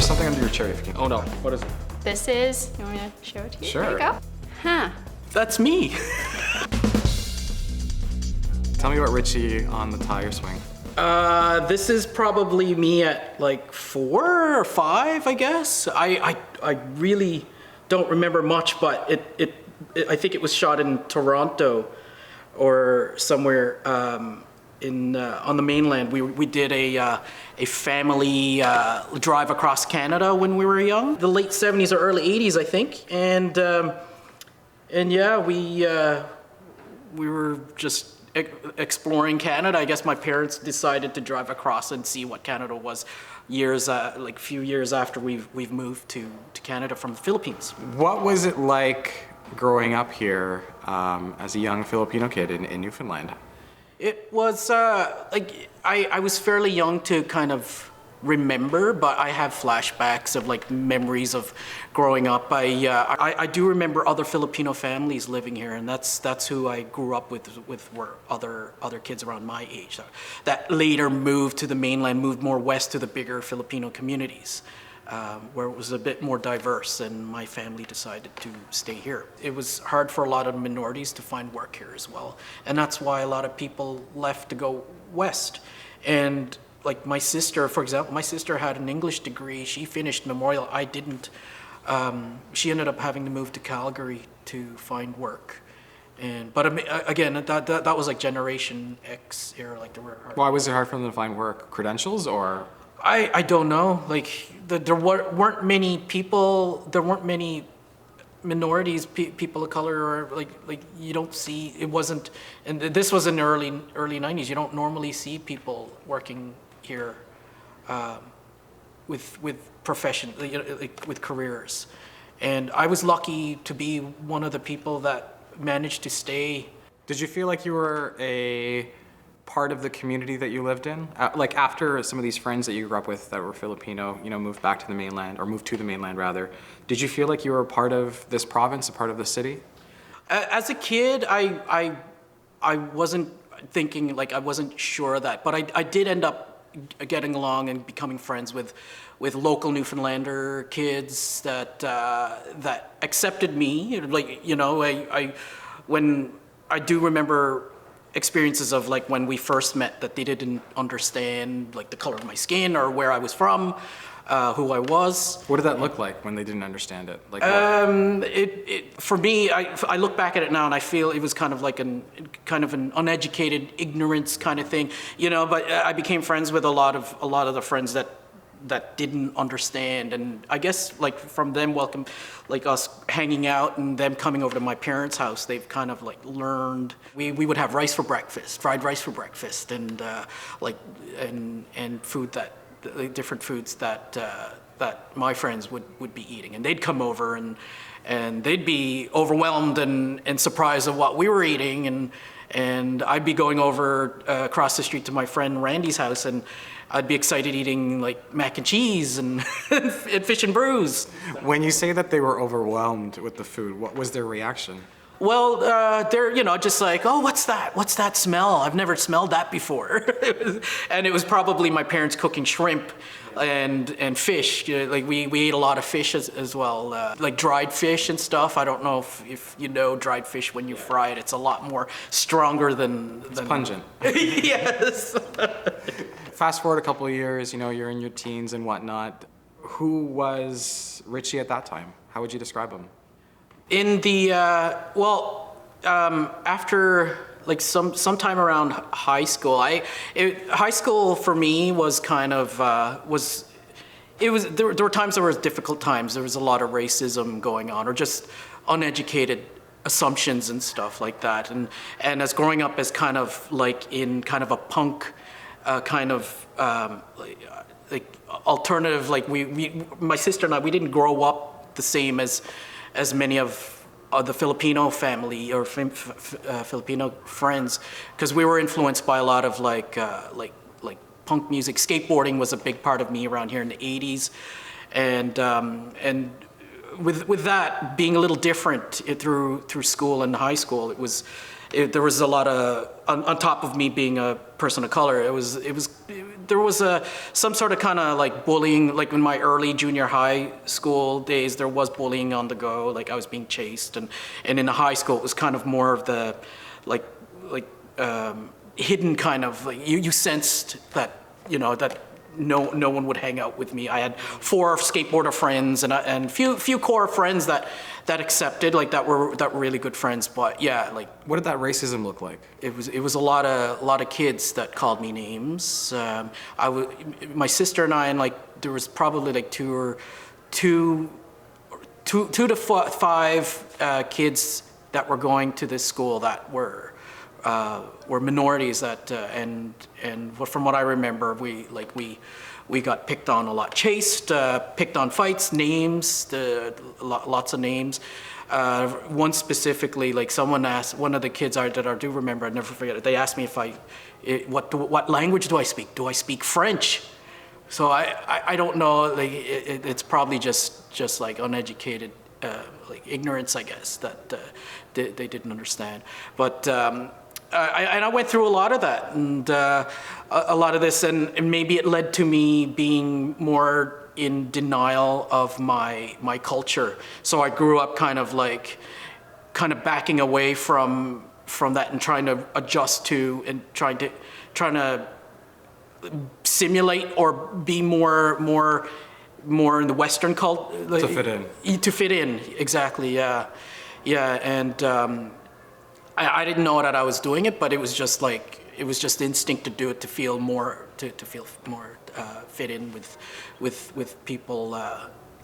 There's something under your chair if you can. Oh no, what is it? This is, you want me to show it to you? Sure. There you go. Huh. That's me. Tell me about Ritche on the tire swing. This is probably me at like 4 or 5, I guess. I really don't remember much, but I think it was shot in Toronto or somewhere on the mainland. We did a family drive across Canada when we were young, the late 70s or early 80s, I think, and yeah, we were just exploring Canada. I guess my parents decided to drive across and see what Canada was like few years after we've moved to Canada from the Philippines. What was it like growing up here as a young Filipino kid in Newfoundland? It was like I was fairly young to kind of remember, but I have flashbacks of like memories of growing up. I do remember other Filipino families living here, and that's who I grew up with were other kids around my age that later moved to the mainland, moved more west to the bigger Filipino communities, where it was a bit more diverse, and my family decided to stay here. It was hard for a lot of minorities to find work here as well, and that's why a lot of people left to go west. And like my sister, for example, my sister had an English degree. She finished Memorial. I didn't. She ended up having to move to Calgary to find work. But again, that was like Generation X era. Like there were. Why was it hard for them to find work? Credentials or? I don't know. Like there weren't many people. There weren't many minorities, people of color, or like you don't see. It wasn't. And this was in the early 90s. You don't normally see people working here with profession, like with careers. And I was lucky to be one of the people that managed to stay. Did you feel like you were a part of the community that you lived in? Like after some of these friends that you grew up with that were Filipino, moved back to the mainland, or moved to the mainland rather, did you feel like you were a part of this province, a part of the city? As a kid, I wasn't thinking, like I wasn't sure of that, but I did end up getting along and becoming friends with local Newfoundlander kids that accepted me. Like I do remember experiences of like when we first met that they didn't understand like the color of my skin or where I was from, who I was. What did that look like when they didn't understand it? Like for me, I look back at it now and I feel it was kind of an uneducated ignorance kind of thing, but I became friends with a lot of the friends that didn't understand, and I guess like from them like us hanging out and them coming over to my parents' house, they've kind of like learned. We would have rice for breakfast, fried rice for breakfast, and and food different foods that my friends would be eating, and they'd come over and they'd be overwhelmed and surprised at what we were eating, and I'd be going over across the street to my friend Randy's house, and I'd be excited eating like mac and cheese and and fish and brews. When you say that they were overwhelmed with the food, what was their reaction? Well, they're, just like, oh, what's that? What's that smell? I've never smelled that before. And it was probably my parents cooking shrimp and fish. Like we ate a lot of fish as well, like dried fish and stuff. I don't know if you know dried fish when you fry it. It's a lot more stronger than pungent. Yes. Fast forward a couple of years, you're in your teens and whatnot. Who was Ritche at that time? How would you describe him? In the after like sometime around high school, high school for me was kind of there were times there was difficult times. There was a lot of racism going on, or just uneducated assumptions and stuff like that. And as growing up as kind of like in kind of a punk kind of like alternative, like my sister and I, we didn't grow up the same as many of the Filipino family or Filipino friends, because we were influenced by a lot of like punk music. Skateboarding was a big part of me around here in the 80s, and with that being a little different through school and high school, there was a lot of on top of me being a person of color. there was some sort of kind of like bullying, like in my early junior high school days, there was bullying on the go, like I was being chased, and in the high school it was kind of more of the like hidden kind of, like you sensed that, you know, that no one would hang out with me. I had 4 skateboarder friends and few core friends that accepted, like that were really good friends. But yeah, like What did that racism look like? it was a lot of kids that called me names. My sister and I, and like there was probably like two to 5 kids that were going to this school that were minorities that and from what I remember, we got picked on a lot, chased, picked on, fights, names, lots of names. One specifically, like someone asked, one of the kids that I do remember, I'd never forget it. They asked me what language do I speak? Do I speak French? So I don't know. Like it's probably just like uneducated, like ignorance, I guess, that they didn't understand. But I went through a lot of that, and a lot of this, and maybe it led to me being more in denial of my culture. So I grew up kind of backing away from that and trying to adjust to, and trying to simulate or be more in the Western culture. To fit in. To fit in, exactly. Yeah, and I didn't know that I was doing it, but it was just instinct to do it, to feel more fit in with people.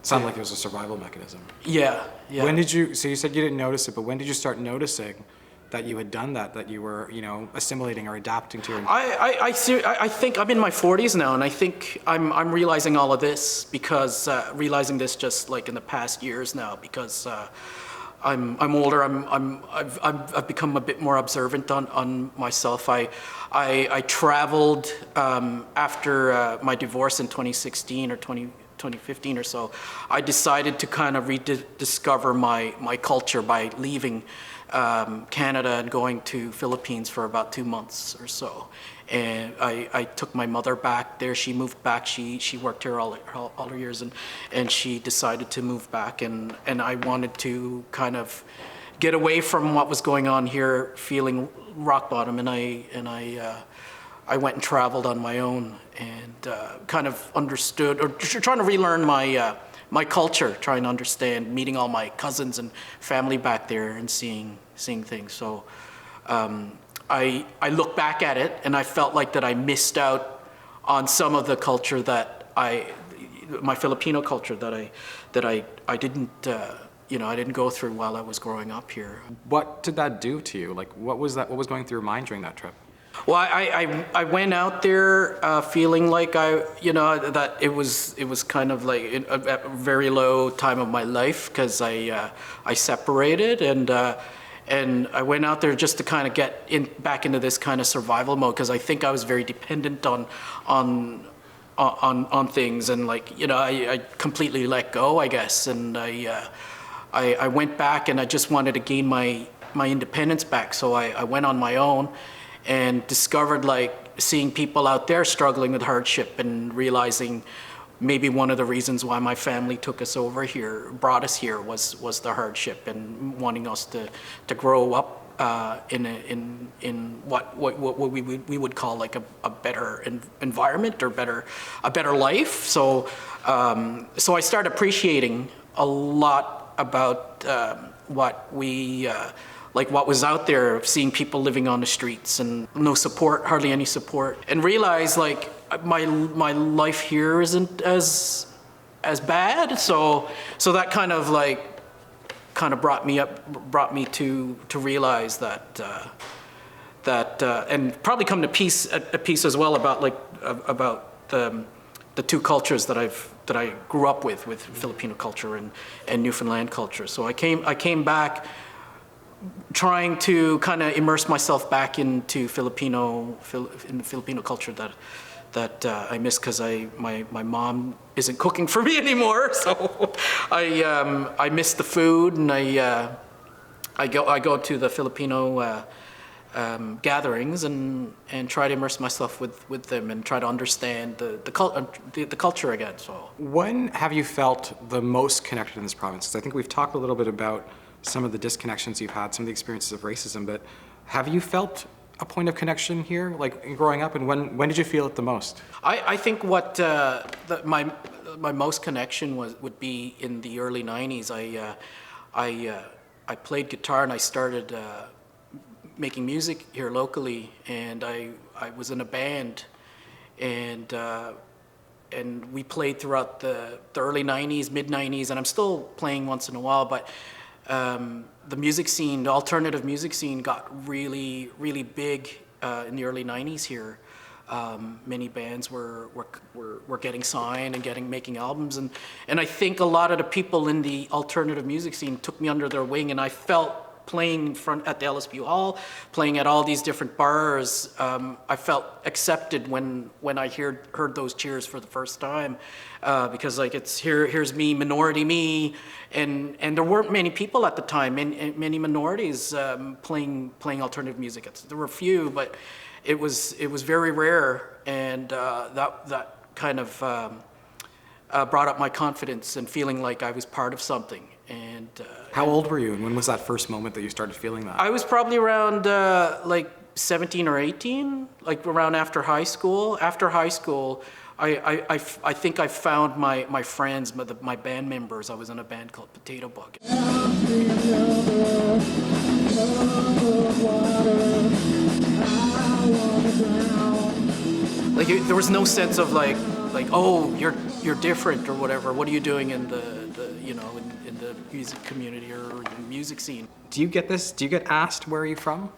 Sounded like it was a survival mechanism. Yeah. When did you? So you said you didn't notice it, but when did you start noticing that you had done that you were, assimilating or adapting to your? I think I'm in my 40s now, and I think I'm realizing all of this because realizing this just like in the past years now, because I'm older. I've become a bit more observant on myself. I traveled after my divorce in 2016 or 2015 or so. I decided to kind of rediscover my culture by leaving Canada and going to Philippines for about 2 months or so. And I took my mother back there. She moved back. She worked here all her years, and she decided to move back. And I wanted to kind of get away from what was going on here, feeling rock bottom. And I went and traveled on my own, and kind of understood, or trying to relearn my culture, trying to understand, meeting all my cousins and family back there, and seeing things. So. I look back at it, and I felt like that I missed out on some of the culture my Filipino culture that I didn't, I didn't go through while I was growing up here. What did that do to you? Like, what was that? What was going through your mind during that trip? Well, I went out there feeling like that it was kind of like a very low time of my life, because I separated, and I went out there just to kind of get back into this kind of survival mode, because I think I was very dependent on things, and I completely let go, I guess, and I went back, and I just wanted to gain my independence back. So I went on my own and discovered, seeing people out there struggling with hardship, and realizing maybe one of the reasons why my family took us over here, brought us here, was the hardship, and wanting us to grow up in what we would call like a better environment, or a better life. So I started appreciating a lot about what was out there, seeing people living on the streets and no support, hardly any support, and realize my life here isn't as bad. So that kind of brought me to realize that and probably come to peace as well about the two cultures that I grew up with Filipino culture and Newfoundland culture. So I came back trying to kind of immerse myself back into in the Filipino culture that I miss, because my mom isn't cooking for me anymore. So I miss the food, and I go to the Filipino gatherings and try to immerse myself with them and try to understand the culture again. So When have you felt the most connected in this province? 'Cause I think we've talked a little bit about some of the disconnections you've had, some of the experiences of racism, but have you felt a point of connection here, like in growing up, and when did you feel it the most? I think what my most connection would be in the early '90s. I played guitar and I started making music here locally, and I was in a band, and we played throughout the early '90s, mid '90s, and I'm still playing once in a while. But the music scene, the alternative music scene, got really, really big in the early '90s here. Many bands were getting signed and making albums, and I think a lot of the people in the alternative music scene took me under their wing, and I felt playing in front at the LSPU Hall, playing at all these different bars. I felt accepted when I heard those cheers for the first time, because like here's me, minority me, and there weren't many people at the time, many minorities playing alternative music. There were a few, but it was very rare, and that kind of brought up my confidence and feeling like I was part of something. And How old were you, and when was that first moment that you started feeling that? I was probably around like 17 or 18, like around after high school. After high school, I think I found my friends, my band members. I was in a band called Potato Bug. Like there was no sense of like oh, you're different or whatever. What are you doing in the in the music community or in the music scene? Do you get this? Do you get asked where are you from?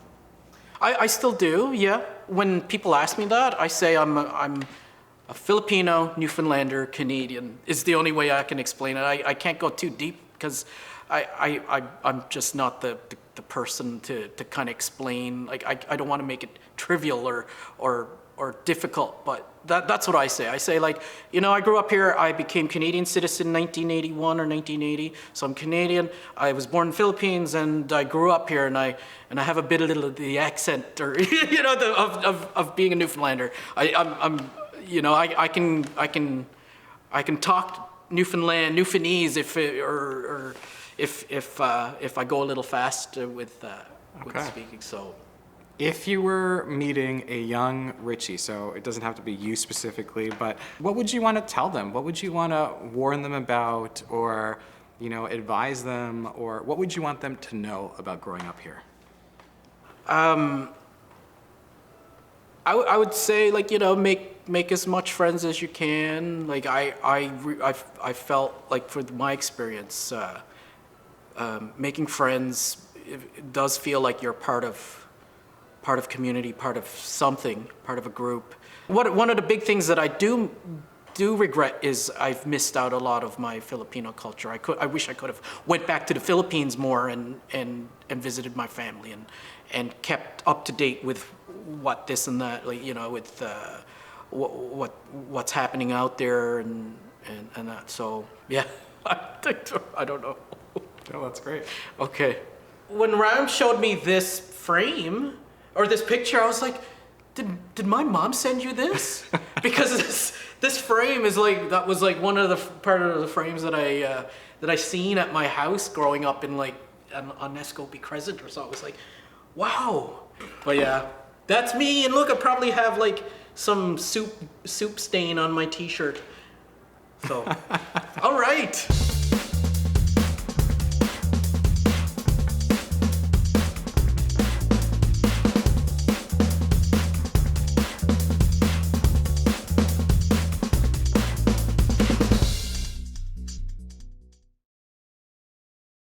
I still do, yeah. When people ask me that, I say I'm a Filipino, Newfoundlander, Canadian. Is the only way I can explain it. I can't go too deep because I'm just not the person to kind of explain. Like I don't want to make it trivial or difficult, but that's what I say. I say like, I grew up here. I became Canadian citizen in 1981 or 1980, so I'm Canadian. I was born in Philippines, and I grew up here, and I have a bit of the accent, or of being a Newfoundlander. I can talk Newfoundlandese if I go a little fast with speaking. So. If you were meeting a young Ritche, so it doesn't have to be you specifically, but what would you want to tell them? What would you want to warn them about, or advise them, or what would you want them to know about growing up here? I would say make as much friends as you can. Like I felt like for my experience, making friends, it does feel like you're part of community, part of something, part of a group. One of the big things that I do regret is I've missed out a lot of my Filipino culture. I wish I could have went back to the Philippines more and visited my family and kept up to date with what this and that, with what's happening out there and that. So yeah, I don't know. Oh, that's great. Okay. When Ram showed me this frame, or this picture, I was like, did my mom send you this? Because this frame is that was one of the part of the frames that I seen at my house growing up in on Nescope Crescent or so. I was like, wow. But yeah, that's me. And look, I probably have some soup stain on my t-shirt. So, all right.